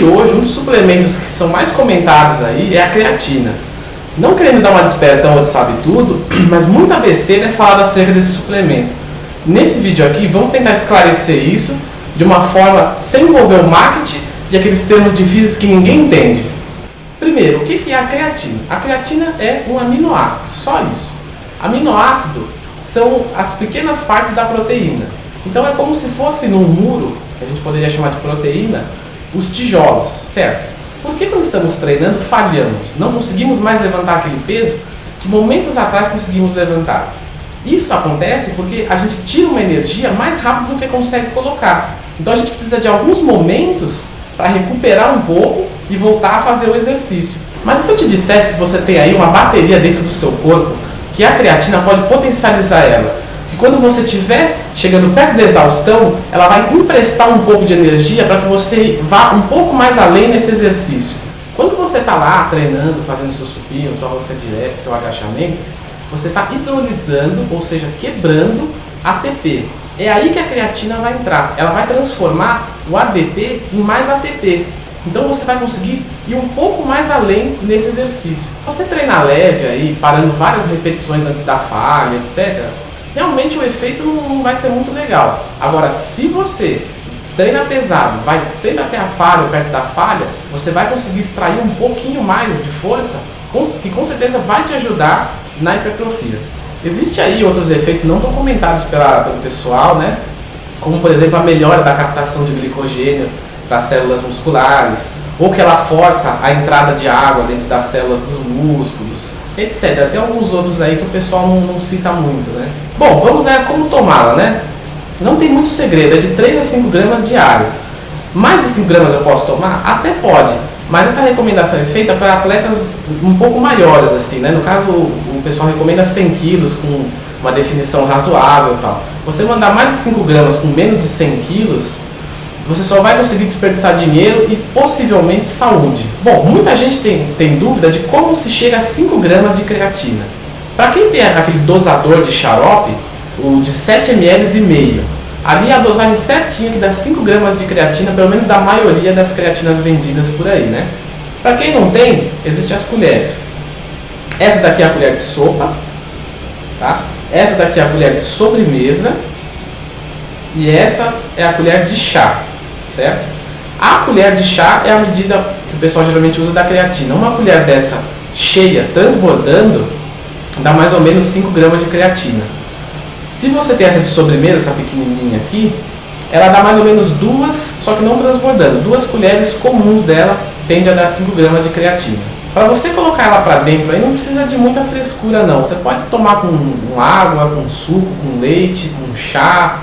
que hoje um dos suplementos que são mais comentados aí é a creatina. Não querendo dar uma despertão ou de sabe tudo, mas muita besteira é falada acerca desse suplemento. Nesse vídeo aqui vamos tentar esclarecer isso de uma forma sem envolver o marketing e aqueles termos difíceis que ninguém entende. Primeiro, o que é a creatina? A creatina é um aminoácido, só isso. Aminoácido são as pequenas partes da proteína. Então é como se fosse num muro, que a gente poderia chamar de proteína, os tijolos, certo? Por que quando estamos treinando falhamos? Não conseguimos mais levantar aquele peso que momentos atrás conseguimos levantar. Isso acontece porque a gente tira uma energia mais rápido do que consegue colocar. Então a gente precisa de alguns momentos para recuperar um pouco e voltar a fazer o exercício. Mas e se eu te dissesse que você tem aí uma bateria dentro do seu corpo, que a creatina pode potencializar ela? Que quando você estiver chegando perto da exaustão, ela vai emprestar um pouco de energia para que você vá um pouco mais além nesse exercício. Quando você está lá treinando, fazendo seu supino, sua rosca direta, seu agachamento, você está hidrolisando, ou seja, quebrando ATP. É aí que a creatina vai entrar. Ela vai transformar o ADP em mais ATP. Então você vai conseguir ir um pouco mais além nesse exercício. Você treinar leve aí, parando várias repetições antes da falha, etc., realmente o efeito não vai ser muito legal. Agora, se você treina pesado, vai sempre até a falha ou perto da falha, você vai conseguir extrair um pouquinho mais de força, que com certeza vai te ajudar na hipertrofia. Existem aí outros efeitos não tão comentados pelo pessoal, né? Como por exemplo a melhora da captação de glicogênio para as células musculares, ou que ela força a entrada de água dentro das células dos músculos, etc. Tem alguns outros aí que o pessoal não cita muito, né? Bom, vamos ver como tomá-la, né? Não tem muito segredo, é de 3 a 5 gramas diárias. Mais de 5 gramas eu posso tomar? Até pode, mas essa recomendação é feita para atletas um pouco maiores, assim, né? No caso, o pessoal recomenda 100 quilos com uma definição razoável e tal. Você mandar mais de 5 gramas com menos de 100 quilos, você só vai conseguir desperdiçar dinheiro e possivelmente saúde. Bom, muita gente tem dúvida de como se chega a 5 gramas de creatina. Para quem tem aquele dosador de xarope, o de 7 ml e meio, ali a dosagem certinha que dá 5 gramas de creatina, pelo menos da maioria das creatinas vendidas por aí, né? Para quem não tem, existem as colheres. Essa daqui é a colher de sopa, tá? Essa daqui é a colher de sobremesa e essa é a colher de chá, certo? A colher de chá é a medida que o pessoal geralmente usa da creatina. Uma colher dessa cheia, transbordando, dá mais ou menos 5 gramas de creatina. Se você tem essa de sobremesa, essa pequenininha aqui, ela dá mais ou menos 2, só que não transbordando. 2 colheres comuns dela tende a dar 5 gramas de creatina. Para você colocar ela para dentro aí não precisa de muita frescura não. Você pode tomar com água, com suco, com leite, com chá,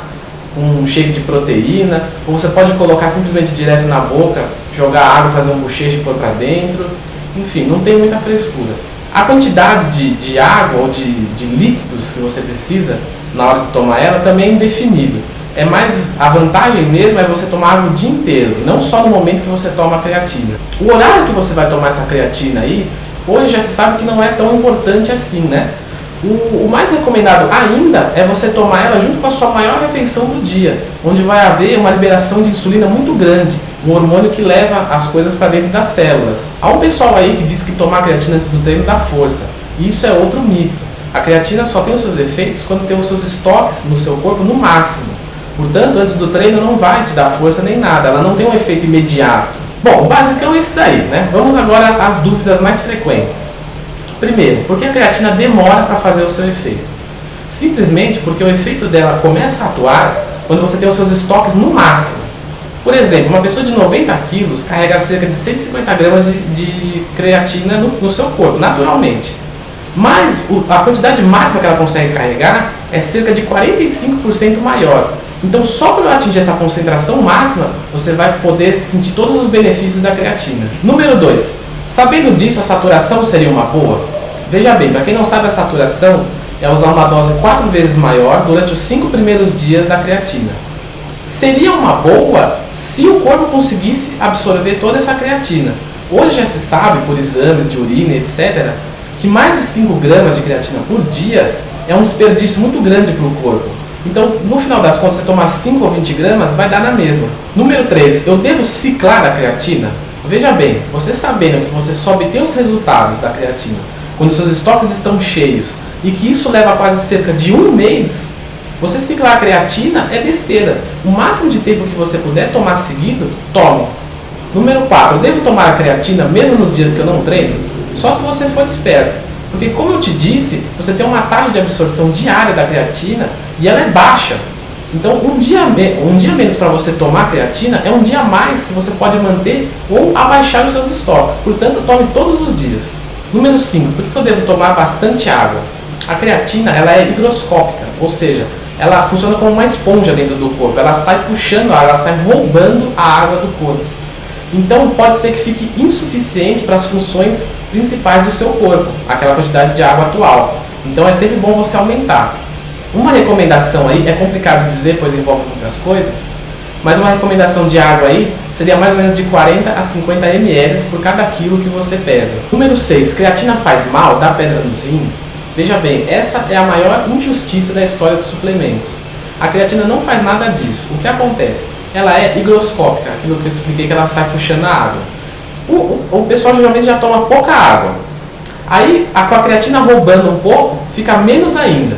com um shake de proteína, ou você pode colocar simplesmente direto na boca, jogar água, fazer um bochecho e pôr para dentro. Enfim, não tem muita frescura. A quantidade de água ou de líquidos que você precisa na hora de tomar ela também é indefinido. É mais, a vantagem mesmo é você tomar água o dia inteiro, não só no momento que você toma a creatina. O horário que você vai tomar essa creatina aí, hoje já se sabe que não é tão importante assim, né? O mais recomendado ainda é você tomar ela junto com a sua maior refeição do dia, onde vai haver uma liberação de insulina muito grande, um hormônio que leva as coisas para dentro das células. Há um pessoal aí que diz que tomar creatina antes do treino dá força, e isso é outro mito. A creatina só tem os seus efeitos quando tem os seus estoques no seu corpo no máximo. Portanto, antes do treino não vai te dar força nem nada, ela não tem um efeito imediato. Bom, o basicão é isso daí, né? Vamos agora às dúvidas mais frequentes. Primeiro, por que a creatina demora para fazer o seu efeito? Simplesmente porque o efeito dela começa a atuar quando você tem os seus estoques no máximo. Por exemplo, uma pessoa de 90 quilos carrega cerca de 150 gramas de creatina no seu corpo, naturalmente. Mas a quantidade máxima que ela consegue carregar é cerca de 45% maior. Então, só quando ela atingir essa concentração máxima, você vai poder sentir todos os benefícios da creatina. Número 2. Sabendo disso, a saturação seria uma boa? Veja bem, para quem não sabe, a saturação é usar uma dose 4 vezes maior durante os 5 primeiros dias da creatina. Seria uma boa se o corpo conseguisse absorver toda essa creatina. Hoje já se sabe, por exames de urina, etc., que mais de 5 gramas de creatina por dia é um desperdício muito grande para o corpo. Então, no final das contas, você tomar 5 ou 20 gramas vai dar na mesma. Número 3, eu devo ciclar a creatina? Veja bem, você sabendo que você só obtém os resultados da creatina quando seus estoques estão cheios e que isso leva quase cerca de um mês, você ciclar a creatina é besteira. O máximo de tempo que você puder tomar seguido, tome. Número 4, eu devo tomar a creatina mesmo nos dias que eu não treino? Só se você for esperto. Porque como eu te disse, você tem uma taxa de absorção diária da creatina e ela é baixa. Então um dia menos para você tomar a creatina é um dia a mais que você pode manter ou abaixar os seus estoques. Portanto, tome todos os dias. Número 5, por que eu devo tomar bastante água? A creatina ela é higroscópica, ou seja, ela funciona como uma esponja dentro do corpo. Ela sai puxando a água, ela sai roubando a água do corpo. Então pode ser que fique insuficiente para as funções principais do seu corpo, aquela quantidade de água atual. Então é sempre bom você aumentar. Uma recomendação aí, é complicado dizer, pois envolve muitas coisas, mas uma recomendação de água aí seria mais ou menos de 40 a 50 ml por cada quilo que você pesa. Número 6, creatina faz mal, dá pedra nos rins? Veja bem, essa é a maior injustiça da história dos suplementos. A creatina não faz nada disso. O que acontece? Ela é higroscópica, aquilo que eu expliquei que ela sai puxando a água. O pessoal geralmente já toma pouca água. Aí, com a creatina roubando um pouco, fica menos ainda.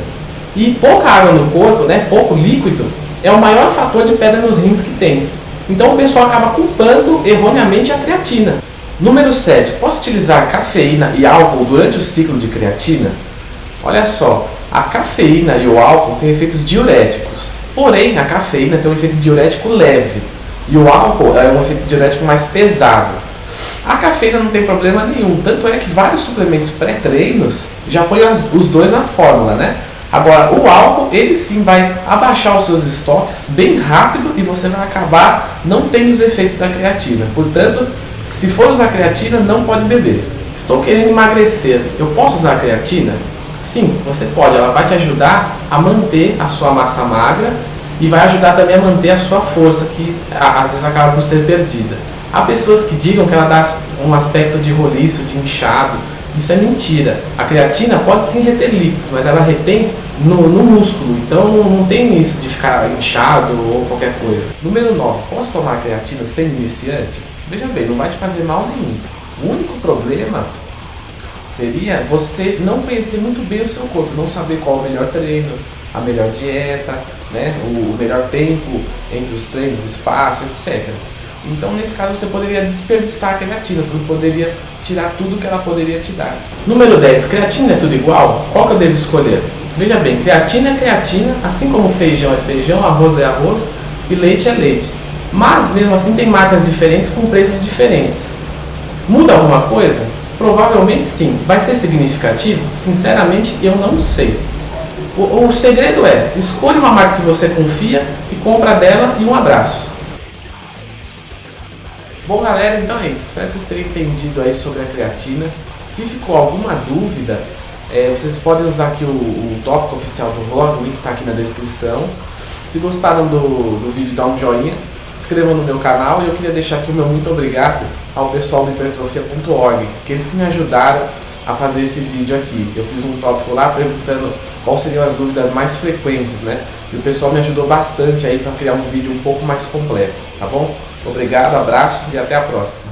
E pouca água no corpo, né, pouco líquido, é o maior fator de pedra nos rins que tem. Então o pessoal acaba culpando erroneamente a creatina. Número 7. Posso utilizar cafeína e álcool durante o ciclo de creatina? Olha só, a cafeína e o álcool têm efeitos diuréticos. Porém, a cafeína tem um efeito diurético leve e o álcool é um efeito diurético mais pesado. A cafeína não tem problema nenhum, tanto é que vários suplementos pré-treinos já põem os dois na fórmula, né? Agora, o álcool, ele sim vai abaixar os seus estoques bem rápido e você vai acabar não tendo os efeitos da creatina. Portanto, se for usar creatina, não pode beber. Estou querendo emagrecer, eu posso usar creatina? Sim, você pode, ela vai te ajudar a manter a sua massa magra e vai ajudar também a manter a sua força, que às vezes acaba por ser perdida. Há pessoas que digam que ela dá um aspecto de roliço, de inchado. Isso é mentira. A creatina pode sim reter líquidos, mas ela retém no músculo, então não tem isso de ficar inchado ou qualquer coisa. Número 9. Posso tomar creatina sendo iniciante? Veja bem, não vai te fazer mal nenhum. O único problema seria você não conhecer muito bem o seu corpo, não saber qual é o melhor treino, a melhor dieta, né, o melhor tempo entre os treinos, espaço, etc. Então, nesse caso, você poderia desperdiçar a creatina, você não poderia tirar tudo que ela poderia te dar. Número 10. Creatina é tudo igual? Qual que eu devo escolher? Veja bem, creatina é creatina, assim como feijão é feijão, arroz é arroz e leite é leite. Mas, mesmo assim, tem marcas diferentes com preços diferentes. Muda alguma coisa? Provavelmente sim. Vai ser significativo? Sinceramente, eu não sei. O segredo é, escolha uma marca que você confia e compra dela e um abraço. Bom galera, então é isso, espero que vocês tenham entendido aí sobre a creatina. Se ficou alguma dúvida, vocês podem usar aqui o tópico oficial do vlog, o link está aqui na descrição. Se gostaram do vídeo, dá um joinha, se inscrevam no meu canal e eu queria deixar aqui o meu muito obrigado ao pessoal do hipertrofia.org, que eles que me ajudaram a fazer esse vídeo aqui. Eu fiz um tópico lá perguntando quais seriam as dúvidas mais frequentes, né? E o pessoal me ajudou bastante aí para criar um vídeo um pouco mais completo, tá bom? Obrigado, abraço e até a próxima.